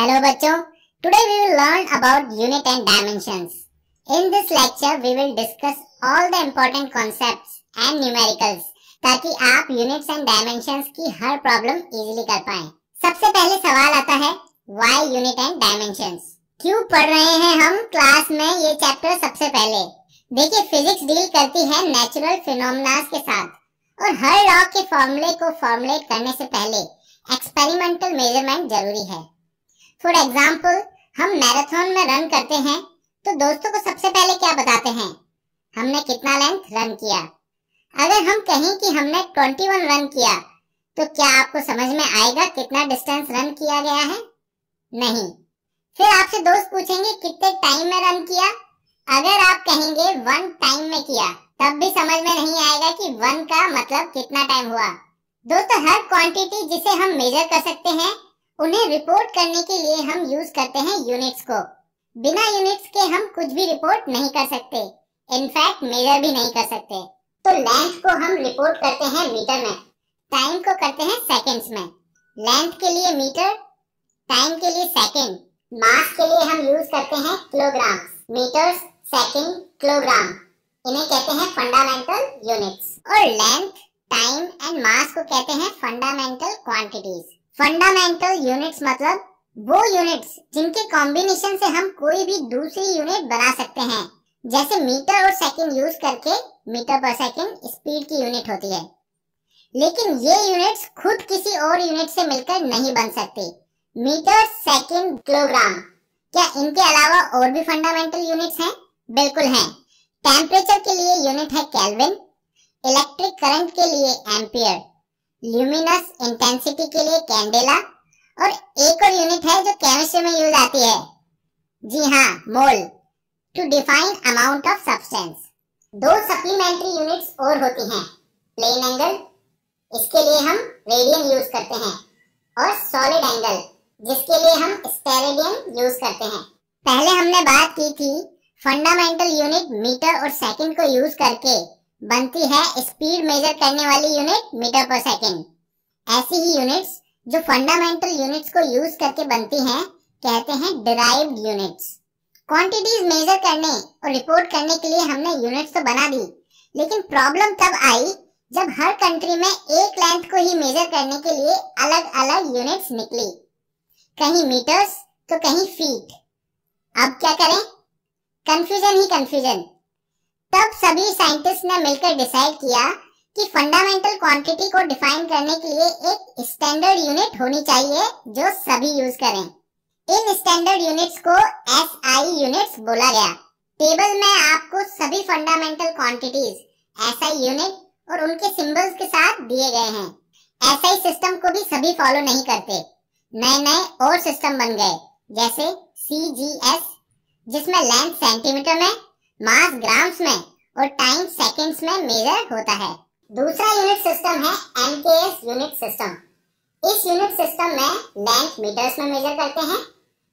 Hello बच्चों, today we will learn about unit and dimensions. In this lecture we will discuss all the important concepts and numericals ताकि आप units and dimensions की हर problem easily कर पाएं। सबसे पहले सवाल आता है why unit and dimensions? क्यों पढ़ रहे हैं हम क्लास में ये चैप्टर सबसे पहले? देखिए, फिजिक्स डील करती है नेचुरल फिनोमेना के साथ और हर लॉ के फॉर्मूले को फॉर्मुलेट करने से पहले एक्सपेरिमेंटल मेजरमेंट जरूरी है। फॉर एग्जाम्पल, हम मैराथन में रन करते हैं तो दोस्तों को सबसे पहले क्या बताते हैं? हमने कितना लेंथ रन किया। अगर हम कहें कि हमने 21 रन किया तो क्या आपको समझ में आएगा कितना डिस्टेंस रन किया गया है? नहीं। फिर आपसे दोस्त पूछेंगे कितने टाइम में रन किया। अगर आप कहेंगे 1 टाइम में किया तब भी समझ में नहीं आएगा कि 1 का मतलब कितना टाइम हुआ। दोस्तों, हर क्वांटिटी जिसे हम मेजर कर सकते हैं उन्हें रिपोर्ट करने के लिए हम यूज करते हैं यूनिट्स को। बिना यूनिट्स के हम कुछ भी रिपोर्ट नहीं कर सकते, इनफैक्ट मेजर भी नहीं कर सकते। तो लेंथ को हम रिपोर्ट करते हैं मीटर में, टाइम को करते हैं सेकंड्स में। लेंथ के लिए मीटर, टाइम के लिए सेकंड, मास के लिए हम यूज करते हैं किलोग्राम, मीटर, सेकंड, किलोग्राम। इन्हें कहते हैं फंडामेंटल यूनिट्स। और लेंथ, टाइम एंड मास को कहते हैं फंडामेंटल क्वांटिटीज। फंडामेंटल यूनिट्स मतलब वो यूनिट्स जिनके कॉम्बिनेशन से हम कोई भी दूसरी यूनिट बना सकते हैं। जैसे मीटर और सेकंड यूज करके मीटर पर सेकंड स्पीड की यूनिट होती है, लेकिन ये यूनिट्स खुद किसी और यूनिट से मिलकर नहीं बन सकती। मीटर, सेकंड, किलोग्राम, क्या इनके अलावा और भी फंडामेंटल यूनिट्स हैं? बिल्कुल हैं। टेम्परेचर के लिए यूनिट है केल्विन, इलेक्ट्रिक करंट के लिए एम्पियर, ल्यूमिनस इंटेंसिटी के लिए कैंडेला, और एक और यूनिट है जो केमिस्ट्री में यूज आती है, जी हाँ, mole, to define amount of substance. 2 supplementary units और होती हैं, प्लेन एंगल, इसके लिए हम रेडियन यूज करते हैं, और सॉलिड एंगल, जिसके लिए हम स्टेरेडियन यूज करते हैं। पहले हमने बात की थी फंडामेंटल यूनिट मीटर और सेकंड को यूज करके बनती है स्पीड मेजर करने वाली यूनिट मीटर पर सेकंड। ऐसी ही यूनिट्स जो फंडामेंटल यूनिट्स को यूज करके बनती हैं कहते हैं डिराइव्ड यूनिट्स। क्वांटिटीज मेजर करने और रिपोर्ट करने के लिए हमने यूनिट्स तो बना दी, लेकिन प्रॉब्लम तब आई जब हर कंट्री में एक लेंथ को ही मेजर करने के लिए अलग अलग यूनिट्स निकली, कहीं मीटर्स तो कहीं फीट। अब क्या करें? कंफ्यूजन ही कंफ्यूजन। तब सभी साइंटिस्ट ने मिलकर डिसाइड किया कि फंडामेंटल क्वांटिटी को डिफाइन करने के लिए एक स्टैंडर्ड यूनिट होनी चाहिए जो सभी यूज करें। इन स्टैंडर्ड यूनिट्स को एसआई यूनिट्स बोला गया। टेबल में आपको सभी फंडामेंटल क्वांटिटीज एसआई यूनिट और उनके सिंबल्स के साथ दिए गए हैं। एसआई सिस्टम को भी सभी फॉलो नहीं करते, नए नए और सिस्टम बन गए, जैसे सीजीएस, जिसमें लेंथ सेंटीमीटर में, मास ग्राम्स में और टाइम सेकंड्स में मेजर होता है। दूसरा यूनिट सिस्टम है एमकेएस यूनिट सिस्टम। इस यूनिट सिस्टम में लेंथ मीटर्स में मेजर करते हैं,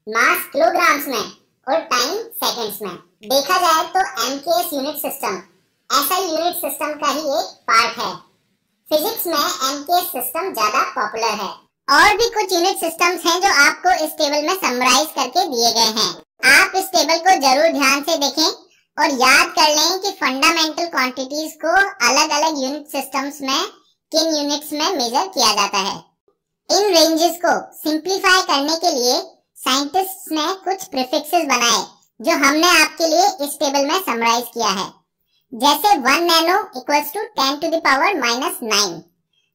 मास किलोग्राम्स में और टाइम सेकंड्स में। देखा जाए तो MKS unit system SI unit system का ही एक पार्ट है। फिजिक्स में एमकेएस सिस्टम ज्यादा पॉपुलर है। और भी कुछ यूनिट सिस्टम्स हैं जो आपको इस टेबल में समराइज करके दिए गए हैं। आप इस टेबल को जरूर ध्यान से देखें और याद कर लें कि फंडामेंटल क्वांटिटीज को अलग अलग यूनिट सिस्टम्स में किन यूनिट्स में मेजर किया जाता है। इन रेंजेस को सिंप्लीफाई करने के लिए साइंटिस्ट्स ने कुछ प्रीफिक्सेस बनाए जो हमने आपके लिए इस टेबल में समराइज किया है। जैसे 1 nano equals to 10 to the power -9।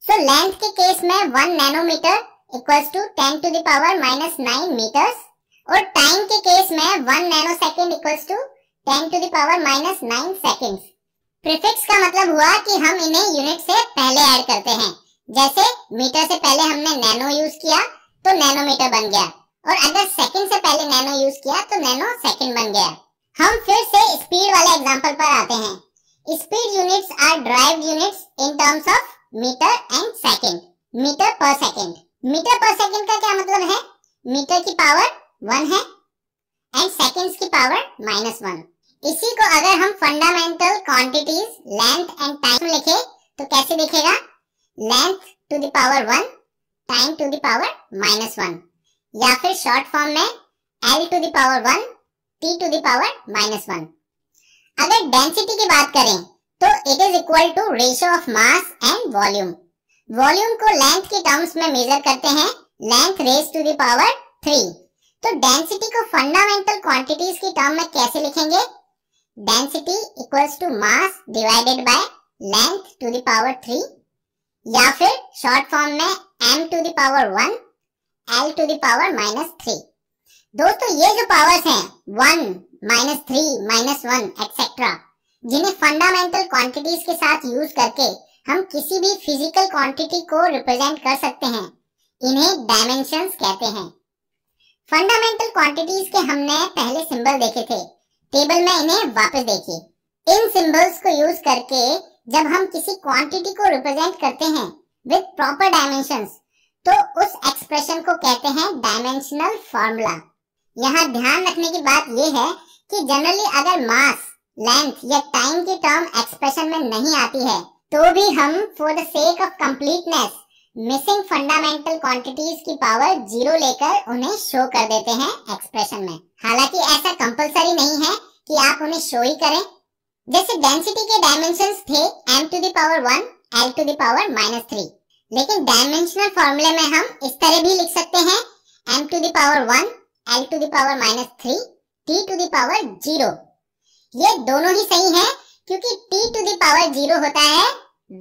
So length के केस में 1 nanometre equals to 10 to the power -9 metres, और टाइम के केस में 1 nanosecond equals to 10 to the power -9 seconds. Prefix का मतलब हुआ कि हम इन्हें यूनिट से पहले ऐड करते हैं। जैसे मीटर से पहले हमने नैनो यूज किया तो नैनोमीटर बन गया, और अगर सेकंड से पहले नैनो यूज किया तो नैनो सेकंड बन गया। हम फिर से स्पीड वाले एग्जांपल पर आते हैं। Speed units are derived units in terms of metre and second. Metre per second. Metre per second का क्या मतलब है? मीटर की पावर 1 है एंड सेकंड्स की पावर -1। इसी को अगर हम fundamental quantities length and time लिखे तो कैसे दिखेगा? Length to the power 1, time to the power -1। या फिर शॉर्ट फॉर्म में L to the power 1 T to the power -1। अगर डेंसिटी की बात करें तो it is equal to ratio of mass and volume. Volume को लेंथ के टर्म्स में मेजर करते हैं, length raise to the power 3। तो डेंसिटी को फंडामेंटल क्वांटिटीज की टर्म में कैसे लिखेंगे? Density equals to mass divided by length to the power 3, या फिर शॉर्ट फॉर्म में m to the power 1 L to the power -3। दोस्तों ये जो पावर्स हैं 1, -3, -1 एक्सेट्रा, जिन्हें फंडामेंटल क्वांटिटीज के साथ यूज करके हम किसी भी फिजिकल क्वांटिटी को रिप्रेजेंट कर सकते हैं, इन्हें डायमेंशंस कहते हैं। फंडामेंटल क्वांटिटीज के हमने पहले सिंबल देखे थे, टेबल में इन्हें वापस देखिए। इन सिंबल्स को यूज करके जब हम किसी क्वांटिटी को रिप्रेजेंट करते हैं विद प्रॉपर डायमेंशंस, तो उस एक्सप्रेशन को कहते हैं डायमेंशनल फॉर्मूला। यहाँ ध्यान रखने की बात यह है कि जनरली अगर मास, लेंथ या टाइम की टर्म एक्सप्रेशन में नहीं आती है तो भी हम for the sake of completeness missing fundamental quantities की पावर 0 लेकर उन्हें शो कर देते हैं एक्सप्रेशन में। हालांकि ऐसा कंपलसरी नहीं है कि आप उन्हें शो ही करें। जैसे डेंसिटी के डायमेंशंस थे m to the power 1 L to the power -3, लेकिन डायमेंशनल फॉर्मूले में हम इस तरह भी लिख सकते हैं m to the power 1 L to the power -3 T to the power 0। ये दोनों ही सही है क्योंकि T टू द पावर 0 होता है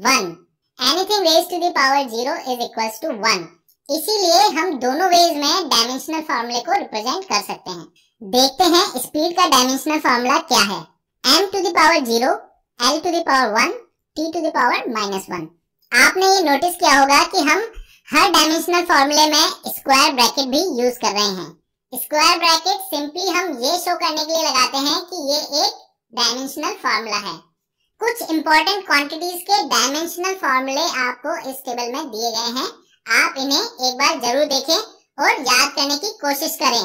1। Anything raise to the power 0 is equals to 1। इसीलिए हम दोनों वेज में डायमेंशनल फॉर्मूले को रिप्रेजेंट कर सकते हैं। देखते हैं स्पीड का डायमेंशनल फॉर्मूला क्या है। m to the power 0 L to the power 1 T to the power -1। आपने ये नोटिस किया होगा कि हम हर डायमेंशनल फॉर्मूले में स्क्वायर ब्रैकेट भी यूज कर रहे हैं। स्क्वायर ब्रैकेट सिंपली हम ये शो करने के लिए लगाते हैं कि ये एक डायमेंशनल फॉर्मूला है। कुछ इंपॉर्टेंट क्वांटिटीज के डायमेंशनल फॉर्मूले आपको इस टेबल में दिए गए हैं। आप इन्हें एक बार जरूर देखें और याद करने की कोशिश करें।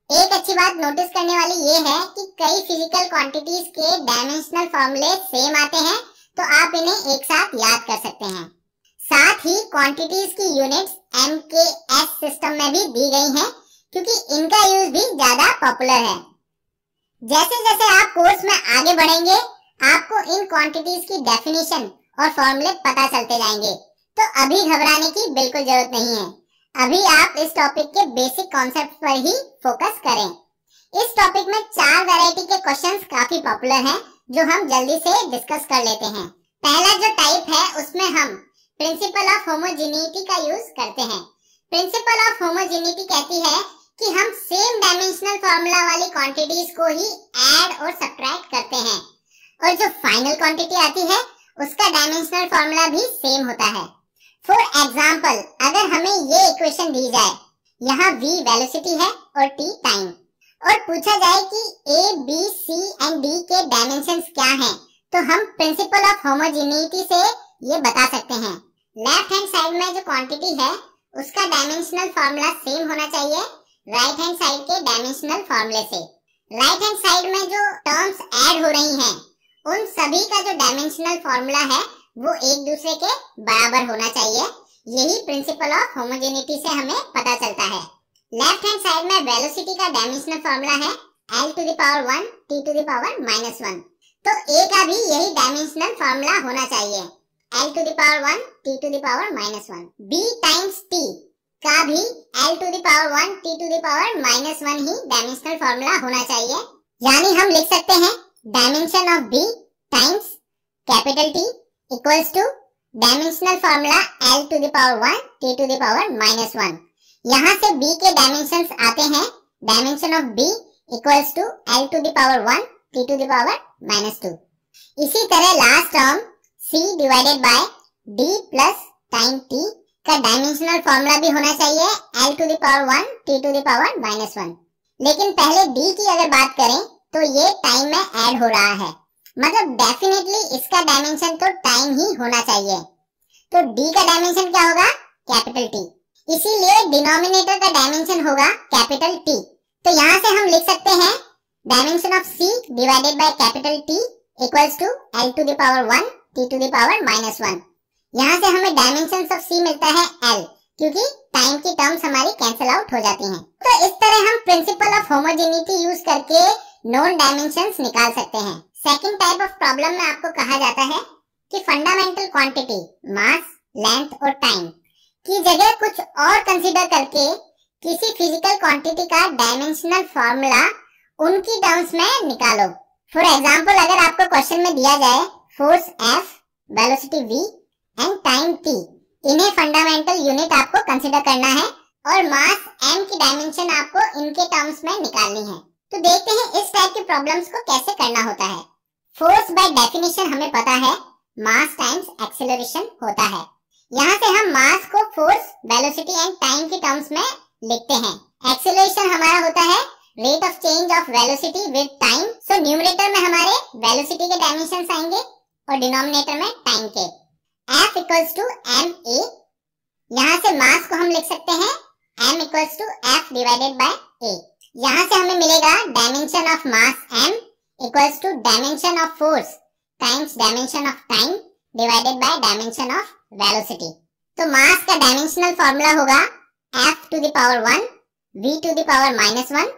एक अच्छी बात नोटिस करने वाली ये है कि कई फिजिकल क्वांटिटीज के डायमेंशनल फॉर्मूले सेम आते हैं, तो आप इन्हें एक साथ याद कर सकते हैं। साथ ही क्वांटिटीज की यूनिट्स MKS सिस्टम में भी दी गई हैं, क्योंकि इनका यूज भी ज्यादा पॉपुलर है। जैसे जैसे आप कोर्स में आगे बढ़ेंगे, आपको इन क्वांटिटीज की डेफिनेशन और फॉर्मूले पता चलते जाएंगे, तो अभी घबराने की बिल्कुल जरूरत नहीं है। अभी आप इस टॉपिक के बेसिक कॉन्सेप्ट पर ही फोकस करें। इस टॉपिक में 4 वैरायटी के क्वेश्चंस काफी पॉपुलर हैं, जो हम जल्दी से डिस्कस कर लेते हैं। पहला जो टाइप है उसमें हम प्रिंसिपल ऑफ होमोजेनिटी का यूज करते हैं। प्रिंसिपल ऑफ होमोजेनिटी कहती है कि हम सेम डायमेंशनल फॉर्मूला वाली क्वांटिटीज को ही ऐड और सब्ट्रैक्ट करते हैं, और जो फाइनल क्वांटिटी आती है उसका डायमेंशनल फॉर्मूला भी सेम होता है। फॉर एग्जांपल, अगर हमें ये इक्वेशन दी जाए, यहाँ v वेलोसिटी है और t टाइम, और पूछा जाए कि a, b, c and d के डायमेंशंस क्या हैं, तो हम प्रिंसिपल ऑफ होमोजेनिटी से ये बता सकते हैं। लेफ्ट हैंड साइड में जो क्वांटिटी है उसका डायमेंशनल फॉर्मूला सेम होना चाहिए राइट हैंड साइड के डायमेंशनल फॉर्मूले से। राइट हैंड साइड में जो टर्म्स ऐड हो रही हैं, उन सभी का जो डायमेंशनल फॉर्मूला है वो एक दूसरे के बराबर होना चाहिए। यही प्रिंसिपल ऑफ होमोजेनिटी से हमें पता चलता है। लेफ्ट हैंड साइड में वेलोसिटी का डायमेंशनल फॉर्मूला है L to the power 1 T to the power -1, तो A का भी यही डायमेंशनल फॉर्मूला होना चाहिए, L to the power 1 T to the power -1। B times T का भी L to the power 1 T to the power -1 ही डायमेंशनल फॉर्मूला होना चाहिए। यानी हम लिख सकते हैं dimension of B times capital T equals to dimensional formula L to the power 1 T to the power -1। यहाँ से B के डायमेंशंस आते हैं, dimension of B equals to L to the power 1 T to the power -2। इसी तरह last term C divided by D plus time T का dimensional formula भी होना चाहिए L to the power 1 T to the power -1। लेकिन पहले D की अगर बात करें तो ये टाइम में ऐड हो रहा है, मतलब डेफिनेटली इसका डायमेंशन तो टाइम ही होना चाहिए। तो D का डायमेंशन क्या होगा? कैपिटल T, इसीलिए डिनोमिनेटर का डायमेंशन होगा कैपिटल T। तो यहाँ से हम लिख सकते हैं dimension of C divided by capital T equals to L to the power 1 T to the power -1। यहाँ से हमें डायमेंशन ऑफ C मिलता है L, क्योंकि टाइम की टर्म्स हमारी कैंसिल आउट हो जाती हैं। तो इस तरह हम प्रिंसिपल ऑफ होमोजेनिटी यूज करके नोन डायमेंशंस निकाल सकते हैं। सेकंड टाइप ऑफ प्रॉब्लम में आपको कहा जाता है कि फंडामेंटल क्वांटिटी मास, लेंथ और टाइम की जगह कुछ और कंसीडर करके किसी फिजिकल क्वांटिटी का डायमेंशनल फॉर्मूला उनकी टर्म्स में निकालो। फॉर एग्जांपल, अगर आपको क्वेश्चन में दिया जाए force F, velocity V and time T, इन्हें फंडामेंटल यूनिट आपको कंसीडर करना है और मास m की डायमेंशन आपको इनके टर्म्स में निकालनी है। तो देखते हैं इस टाइप के प्रॉब्लम्स को कैसे करना होता है। फोर्स बाय डेफिनेशन हमें पता है मास टाइम्स एक्सेलरेशन होता है। यहाँ से हम मास को फोर्स, वेलोसिटी एंड टाइम की टर्म्स में लिखते हैं। एक्सेलरेशन हमारा होता है rate of change of velocity with time. So numerator में हमारे वेलोसिटी के डायमेंशंस आएंगे और डिनोमिनेटर में टाइम के। F इक्वल्स टू ma, यहाँ से मास को हम लिख सकते हैं m equals to F divided by a। यहाँ से हमें मिलेगा dimension of mass m equals to dimension of force times dimension of time divided by dimension of velocity. तो मास का डायमेंशनल फॉर्मूला होगा F to the power 1 V to the power -1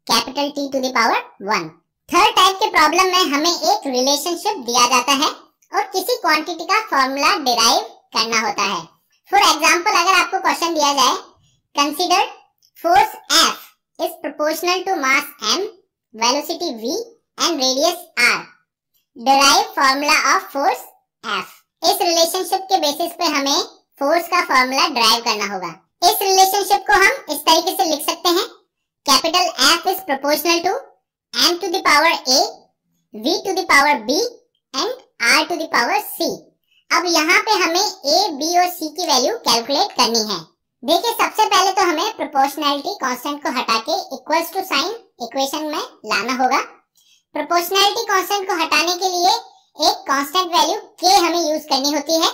capital T to the power 1। Third type के problem में हमें एक relationship दिया जाता है और किसी क्वांटिटी का फॉर्मूला डिराइव करना होता है। फॉर एग्जांपल, अगर आपको क्वेश्चन दिया जाए consider force F is proportional to mass m, velocity v and radius r, derive formula of force F। इस रिलेशनशिप के बेसिस पे हमें फोर्स का फॉर्मूला डिराइव करना होगा। इस रिलेशनशिप को हम इस तरीके से लिख सकते हैं, capital F is proportional to m to the power a, v to the power b and r to the power c। अब यहाँ पे हमें a, b और c की वैल्यू कैलकुलेट करनी है। देखिए, सबसे पहले तो हमें प्रोपोर्शनैलिटी कांस्टेंट को हटा के इक्वल्स टू साइन इक्वेशन में लाना होगा। प्रोपोर्शनैलिटी कांस्टेंट को हटाने के लिए एक कांस्टेंट वैल्यू k हमें यूज करनी होती है।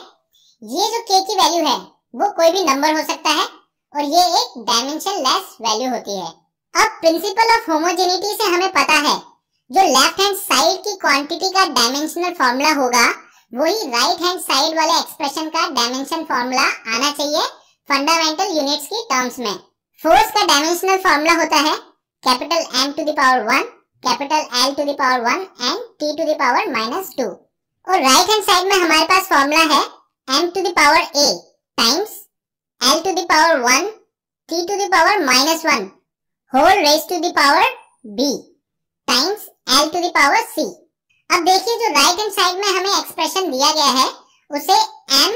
ये जो k की वैल्यू है वो कोई भी नंबर हो सकता है और ये एक डायमेंशन लेस वैल्यू होती है। अब प्रिंसिपल ऑफ होमोजेनिटी से हमें पता है जो लेफ्ट हैंड साइड की क्वांटिटी का डायमेंशनल फॉर्मूला होगा वही राइट हैंड साइड वाले एक्सप्रेशन का डायमेंशन फॉर्मूला आना चाहिए फंडामेंटल यूनिट्स की टर्म्स में। फोर्स का डायमेंशनल फॉर्मूला होता है capital M to the power 1, capital L to the power 1 and T to the power -2। और राइट हैंड साइड में हमारे पास फॉर्मूला है M to the power A times L to the power 1 T to the power -1 whole raise to the power B times L to the power C। अब देखिए, जो right hand side में हमें expression दिया गया है उसे M,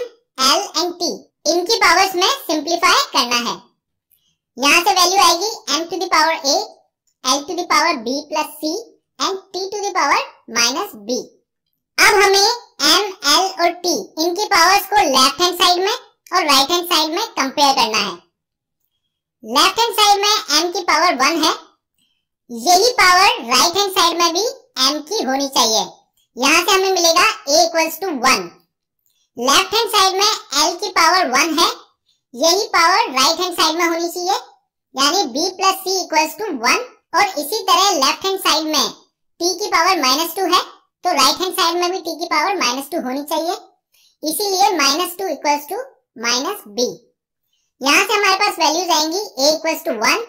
L एंड T इनकी पावर्स में सिंप्लीफाई करना है। यहाँ से वैल्यू आएगी M to the power A, L to the power B plus C and T to the power -B। अब हमें M, L और T इनकी पावर्स को लेफ्ट हैंड साइड में और राइट हैंड साइड में कंपेयर करना है। लेफ्ट हैंड साइड में m की पावर 1 है, यही पावर राइट हैंड साइड में भी m की होनी चाहिए। यहाँ से हमें मिलेगा a equals to 1। Left hand side में l की पावर 1 है, यही पावर राइट हैंड साइड में होनी चाहिए, यानी b plus c equals to 1। और इसी तरह लेफ्ट हैंड साइड में t की पावर -2 है, तो राइट हैंड साइड में भी t की पावर -2 होनी चाहिए, इसीलिए -2 इक्वल्स टू -b। यहाँ से हमारे पास वैल्यूज आएंगी a equals to 1,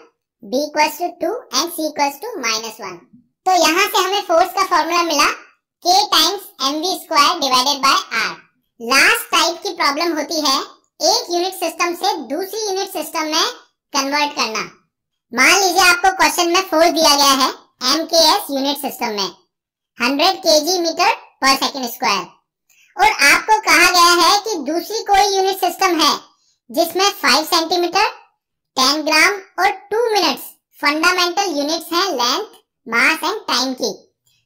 b equals to 2 and c equals to -1। तो यहाँ से हमें फोर्स का फॉर्मूला मिला k times mv square divided by r। Last type की प्रॉब्लम होती है एक यूनिट सिस्टम से दूसरी यूनिट सिस्टम में कन्वर्ट करना। मान लीजिए आपको क्वेश्चन में फोर्स दिया गया है mks यूनिट सिस्टम में 100 kg metre per second square और आपको कहा गया है कि दूसरी कोई यूनिट सिस्टम है जिसमें 5 सेंटीमीटर, 10 ग्राम और 2 मिनट्स फंडामेंटल यूनिट्स हैं लेंथ, मास एंड टाइम की।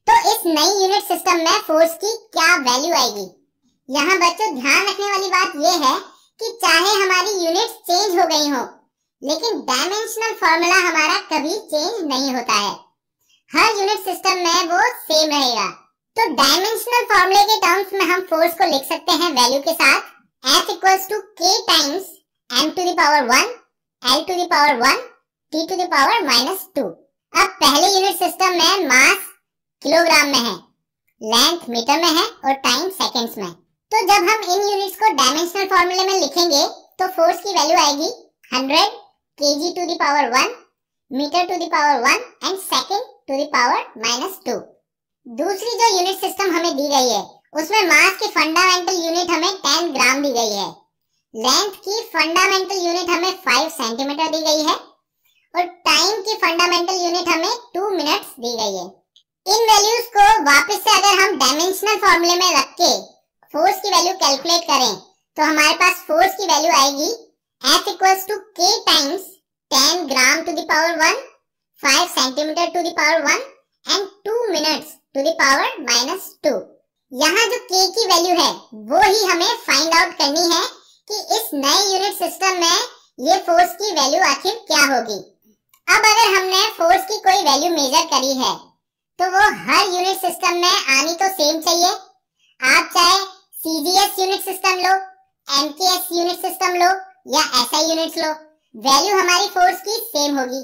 तो इस नई यूनिट सिस्टम में फोर्स की क्या वैल्यू आएगी? यहाँ बच्चों ध्यान रखने वाली बात यह है कि चाहे हमारी यूनिट्स चेंज हो गई हो, लेकिन डायमेंशनल फॉर्मूला हमारा कभी चेंज नहीं होता है। हर यूनिट सिस्टम में वो सेम रहेगा। तो डायमेंशनल फॉर्मूले के टर्म्स में हम फोर्स को लिख सकते हैं वैल्यू के साथ F equals to k times m to the power 1, L to the power 1, T to the power -2। अब पहले यूनिट सिस्टम में मास किलोग्राम में है, लेंथ मीटर में है और टाइम सेकंड्स में। तो जब हम इन यूनिट्स को डायमेंशनल फॉर्मूले में लिखेंगे तो फोर्स की वैल्यू आएगी 100 kg to the power 1, metre to the power 1 and second to the power -2। दूसरी जो यूनिट सिस्टम हमें दी गई है उसमें मास की फंडामेंटल यूनिट हमें 10 ग्राम दी गई है। लेंथ की फंडामेंटल यूनिट हमें 5 सेंटीमीटर दी गई है और टाइम की फंडामेंटल यूनिट हमें 2 मिनट्स दी गई है। इन वैल्यूज को वापस से अगर हम डायमेंशनल फॉर्मूले में रख के फोर्स की वैल्यू कैलकुलेट करें तो हमारे पास फोर्स की वैल्यू आएगी F equals to K times 10 gram to the power 1, 5 centimetre to the power 1 and 2 minutes to the power -2। यहाँ जो K की वैल्यू है वो ही हमें फाइंड आउट करनी है कि इस नए यूनिट सिस्टम में ये फोर्स की वैल्यू आखिर क्या होगी। अब अगर हमने फोर्स की कोई वैल्यू मेजर करी है तो वो हर यूनिट सिस्टम में आनी तो सेम चाहिए। आप चाहे CGS यूनिट सिस्टम लो, MKS यूनिट सिस्टम लो या SI यूनिट्स लो, वैल्यू हमारी फोर्स की सेम होगी।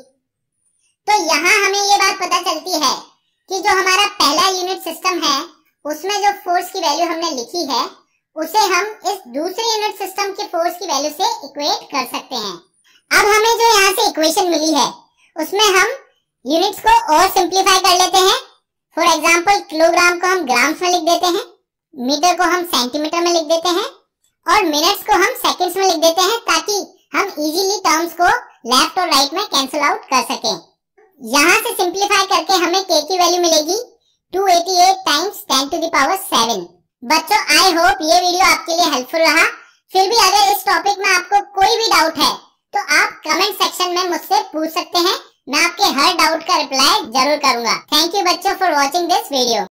तो यहाँ हमें ये बात पता चलती है कि जो हमारा पहला यूनिट सिस्टम है उसमें जो फोर्स की वैल्यू हमने लिखी है उसे हम इस दूसरे यूनिट सिस्टम के फोर्स की वैल्यू से इक्वेट कर सकते हैं। अब हमें जो यहाँ से इक्वेशन मिली है उसमें हम यूनिट्स को और सिंप्लीफाई कर लेते हैं। फॉर एग्जांपल किलोग्राम को हम ग्राम्स में लिख देते हैं, मीटर को हम सेंटीमीटर में लिख देते हैं और मिनट्स को हम सेकंड्स में लिख देते हैं ताकि हम इजीली टर्म्स को लेफ्ट और राइट में कैंसिल आउट कर सकें। यहाँ से सिंप्लीफाई करके हमें K की वैल्यू मिलेगी 288 टाइम्स 10 टू द पावर 7। बच्चों, आई होप ये वीडियो आपके लिए हेल्पफुल रहा। फिर भी अगर इस टॉपिक में आपको कोई भी डाउट है तो आप कमेंट सेक्शन में मुझसे पूछ सकते हैं। मैं आपके हर डाउट का रिप्लाई जरूर करूंगा। थैंक यू बच्चों फॉर वॉचिंग दिस वीडियो।